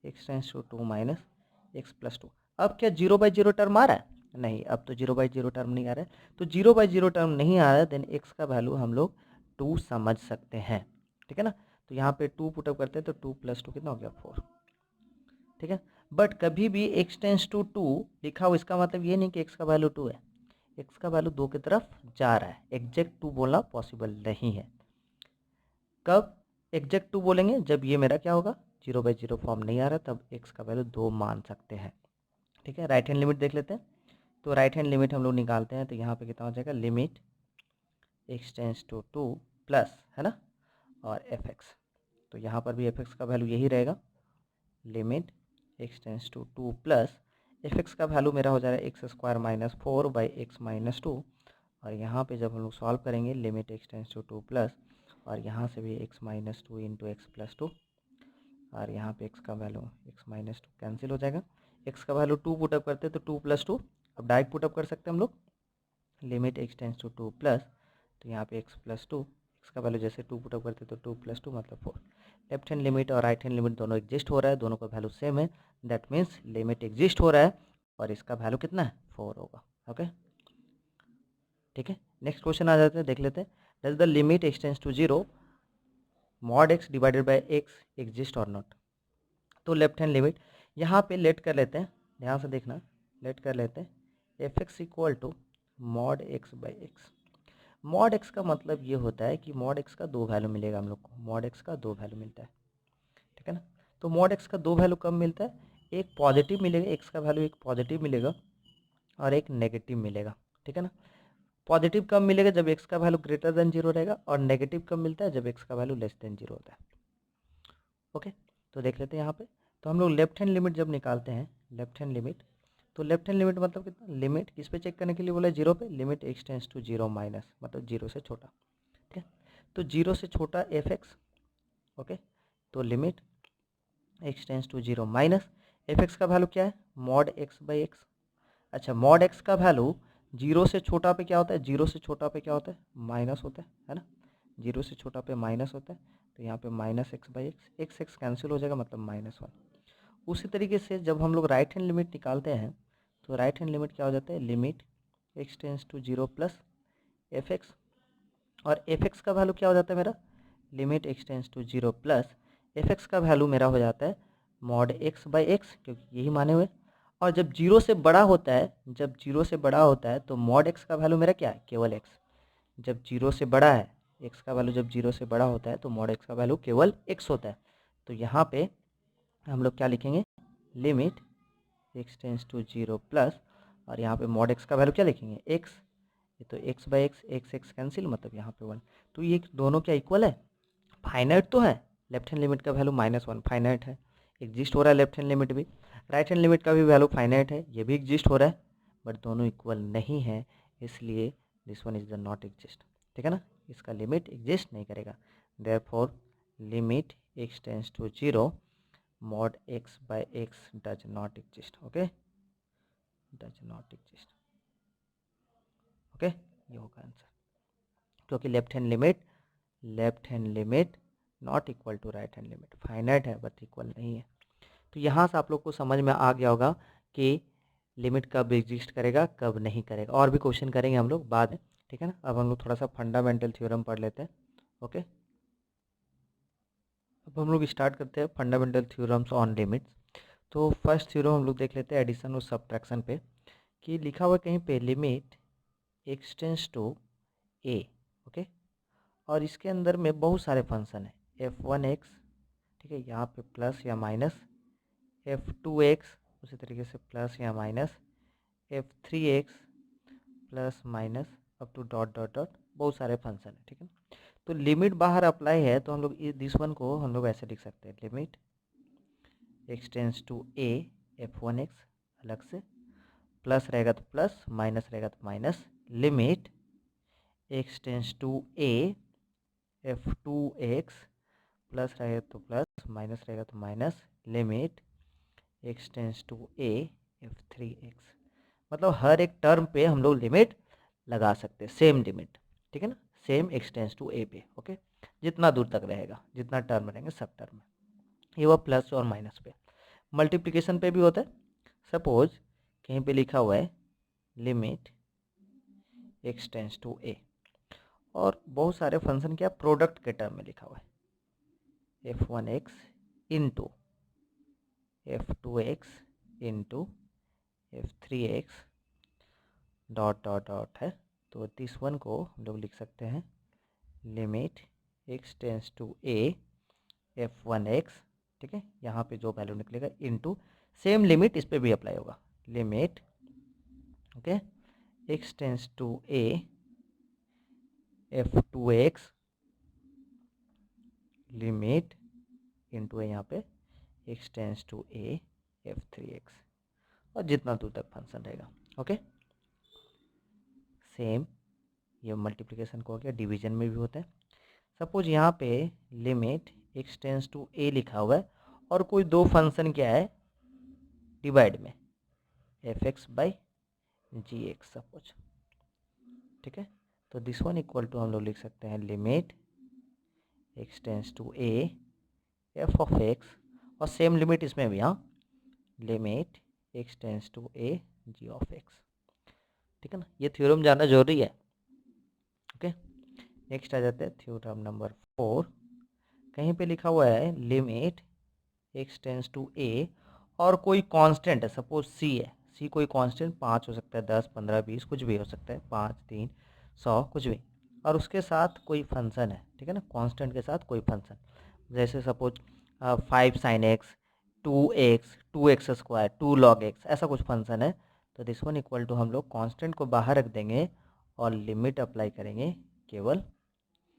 x tends to 2 minus x plus 2। अब क्या 0 बाई 0 टर्म आ रहा है? नहीं, अब तो 0 बाई 0 टर्म नहीं आ रहा है। तो 0 बाई 0 टर्म नहीं आ रहा है, देन x का वैल्यू हम लोग 2 समझ सकते हैं, ठीक है ना। तो यहाँ पे 2 पुटअप करते हैं तो 2 प्लस 2 कितना हो गया 4, ठीक है। बट कभी भी x टेंस टू 2 लिखा हो, इसका मतलब ये नहीं कि x का वैल्यू 2 है। x का वैल्यू 2 की तरफ जा रहा है, एग्जैक्ट 2 बोलना पॉसिबल नहीं है। कब एग्जैक्ट 2 बोलेंगे? जब ये मेरा क्या होगा 0 बाई 0 फॉर्म नहीं आ रहा, तब x का वैल्यू 2 मान सकते हैं, ठीक है। राइट हैंड लिमिट देख लेते हैं। तो राइट हैंड लिमिट हम लोग निकालते हैं, तो यहाँ पे कितना हो जाएगा, limit x tends to 2 plus, है ना, और एफ एक्स। तो यहाँ पर भी एफ एक्स का वैल्यू यही रहेगा, limit x tends to 2 plus f x का वैल्यू मेरा हो जाएगा x² minus 4 by x minus 2। और यहाँ पे जब हम लोग सॉल्व करेंगे, limit x tends to 2 plus, और यहाँ से भी x minus 2 into x plus 2, और यहाँ पे x का वैल्यू x माइनस 2 कैंसिल हो जाएगा। x का वैल्यू 2 पुटअप करते हैं तो 2 प्लस 2, अब डायरेक्ट पुटअप कर सकते हैं हम लोग, limit x tends to 2 plus, तो यहाँ पे x प्लस 2, x का वैल्यू जैसे 2 पुटअप करते हैं तो 2 प्लस 2 मतलब 4। लेफ्ट हैंड लिमिट और राइट हैंड लिमिट दोनों एग्जिस्ट हो रहा है, दोनों का वैल्यू सेम है, दैट मीन्स लिमिट एग्जिस्ट हो रहा है और इसका वैल्यू कितना है 4 होगा। ओके, ठीक है। नेक्स्ट क्वेश्चन आ जाते हैं, देख लेते हैं। Does the limit x tends to 0 mod x divided by x exist और नॉट। तो लेफ्ट हैंड लिमिट यहाँ पे लेट कर लेते हैं, ध्यान से देखना, लेट कर लेते हैं f x equal to mod x by x. Mod x का मतलब ये होता है कि मॉड एक्स का 2 वैल्यू मिलेगा हम लोग को, मॉड एक्स का 2 वैल्यू मिलता है, ठीक है ना। तो मॉड एक्स का 2 वैल्यू कब मिलता है? एक पॉजिटिव मिलेगा, एक्स का वैल्यू एक पॉजिटिव मिलेगा और एक नेगेटिव मिलेगा, ठीक है ना। पॉजिटिव कब मिलेगा? जब एक्स का वैल्यू ग्रेटर देन 0 रहेगा, और नेगेटिव कब मिलता है? जब एक्स का वैल्यू लेस देन 0 होता है। ओके, तो देख लेते हैं यहाँ पे। तो हम लोग लेफ्ट हैंड लिमिट जब निकालते हैं, लेफ्ट हैंड लिमिट, तो लेफ्ट हैंड लिमिट मतलब कितना, लिमिट किस पे चेक करने के लिए बोला है 0 पे, limit x tends to 0 minus मतलब 0 से छोटा, ठीक है। तो 0 से छोटा एफ एक्स, ओके। तो limit x tends to 0 minus f x का वैल्यू क्या है, मॉड x बाई एक्स। अच्छा, मॉड x का वैल्यू 0 से छोटा पे क्या होता है, 0 से छोटा पे क्या होता है, माइनस होता है ना। 0 से छोटा पे माइनस होता है, तो यहाँ पे minus x by x, x x cancel हो जाएगा मतलब -1। उसी तरीके से जब हम लोग राइट हैंड लिमिट निकालते हैं, तो राइट हैंड लिमिट क्या हो जाता है, limit x tends to 0 plus f x, और एफ एक्स का वैल्यू क्या हो जाता है मेरा, limit x tends to 0 plus f x का वैल्यू मेरा हो जाता है मॉड x बाई एक्स, क्योंकि यही माने हुए। और जब 0 से बड़ा होता है, जब 0 से बड़ा होता है तो मॉड x का वैल्यू मेरा क्या है, केवल x। जब 0 से बड़ा है, x का वैल्यू जब 0 से बड़ा होता है तो मॉड x का वैल्यू केवल x होता है। तो यहाँ पे हम लोग क्या लिखेंगे, limit x tends to 0 plus, और यहाँ पे मॉड x का वैल्यू क्या लिखेंगे, x। ये तो x by x, x x cancel मतलब यहाँ पे 1। तो ये दोनों क्या इक्वल है, फाइनाइट तो है। लेफ्ट हैंड लिमिट का वैल्यू -1 फाइनाइट है, एग्जिस्ट हो रहा है लेफ्ट हैंड लिमिट भी, राइट हैंड लिमिट का भी वैल्यू फाइनाइट है, ये भी एग्जिस्ट हो रहा है, बट दोनों इक्वल नहीं है, इसलिए this one is the not exist, ठीक है ना। इसका लिमिट एग्जिस्ट नहीं करेगा, therefore limit x tends to 0 mod x by x does not exist, okay, does not exist, okay, ये होगा आंसर। क्योंकि left hand limit not equal to right hand limit, finite है बट इक्वल नहीं है। तो यहाँ से आप लोग को समझ में आ गया होगा कि लिमिट कब एग्जिस्ट करेगा कब नहीं करेगा, और भी क्वेश्चन करेंगे हम लोग बाद में, ठीक है ना। अब हम लोग थोड़ा सा फंडामेंटल थ्योरम पढ़ लेते हैं। ओके, अब हम लोग स्टार्ट करते हैं फंडामेंटल थ्योरम्स ऑन लिमिट्स। तो फर्स्ट थ्योरम हम लोग देख लेते हैं एडिशन और सब्ट्रैक्शन पे, कि लिखा हुआ कहीं पे limit x tends to a. Okay, और इसके अंदर में बहुत सारे फंक्शन है, f1x, ठीक है, यहाँ पे प्लस या माइनस, f2x उसी तरीके से प्लस या minus, f3x plus minus up to dot dot dot, बहुत सारे फंक्शन है, ठीक है। तो लिमिट बाहर अप्लाई है तो हम लोग दिस वन को हम लोग ऐसे लिख सकते हैं, limit x tends to a f1x अलग से, प्लस रहेगा तो प्लस, माइनस रहेगा तो minus, limit x tends to a f2x plus रहेगा तो प्लस, माइनस रहेगा तो minus, limit x tends to a f3x। मतलब हर एक टर्म पे हम लोग लिमिट लगा सकते हैं, सेम लिमिट, ठीक है ना, सेम एक्स टेंस टू ए पे। ओके, जितना दूर तक रहेगा, जितना टर्म रहेंगे सब टर्म में, ये वो प्लस और माइनस पे। मल्टीप्लिकेशन पे भी होता है, सपोज कहीं पे लिखा हुआ है लिमिट एक्स टेंस टू ए, और बहुत सारे फंक्शन क्या प्रोडक्ट के टर्म में लिखा हुआ है, f1x into f2x into f3x dot dot dot है। तो दिस वन को हम लोग लिख सकते हैं limit x tends to a f1x, ठीक है, यहाँ पे जो वैल्यू निकलेगा इंटू, सेम लिमिट इस पे भी अप्लाई होगा, limit okay x tends to a f2x limit into है यहाँ पे x tends to a f3x, और जितना दूर तक फंक्शन रहेगा। ओके, सेम ये मल्टीप्लिकेशन को हो गया, डिवीजन में भी होता है। सपोज यहाँ पे लिमिट एक्स टेंस टू ए लिखा हुआ है और कोई दो फंक्शन क्या है डिवाइड में, f x by g x suppose, ठीक है। तो दिस वन इक्वल टू हम लोग लिख सकते हैं limit x tends to a f of x, और सेम लिमिट इसमें भी, हाँ, limit x tends to a g of x, ठीक है ना। ये थ्योरम जानना जरूरी है। ओके, नेक्स्ट आ जाते हैं थ्योरम नंबर 4। कहीं पे लिखा हुआ है लिमिट एक्स टेंस टू ए और कोई कांस्टेंट है, सपोज सी है, सी कोई कांस्टेंट 5 हो सकता है, 10 15 20 कुछ भी हो सकता है, 5 3 100 कुछ भी, और उसके साथ कोई फंक्शन है, ठीक है ना, कांस्टेंट के साथ कोई फंक्शन, जैसे suppose 5 sine x, 2x square, 2 log x, ऐसा कुछ फंक्शन है। तो दिस वन इक्वल टू हम लोग कांस्टेंट को बाहर रख देंगे और लिमिट अप्लाई करेंगे केवल,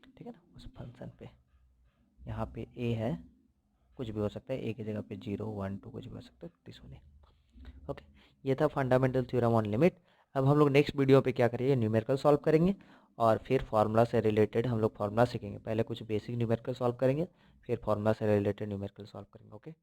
ठीक है ना, उस फंक्शन पे। यहाँ पे ए है, कुछ भी हो सकता है, ए की जगह पे 0 1 2 कुछ भी हो सकता है, दिस वन। ओके, ये था फंडामेंटल थ्योरम ऑन लिमिट। अब हम लोग नेक्स्ट वीडियो पे क्या करेंगे, न्यूमेरिकल सॉल्व करेंगे, और फिर फार्मूला से रिलेटेड हम लोग फार्मूला सीखेंगे। पहले कुछ बेसिक न्यूमेरिकल सॉल्व करेंगे, फिर फार्मूला से रिलेटेड न्यूमेरिकल सॉल्व करेंगे। ओके।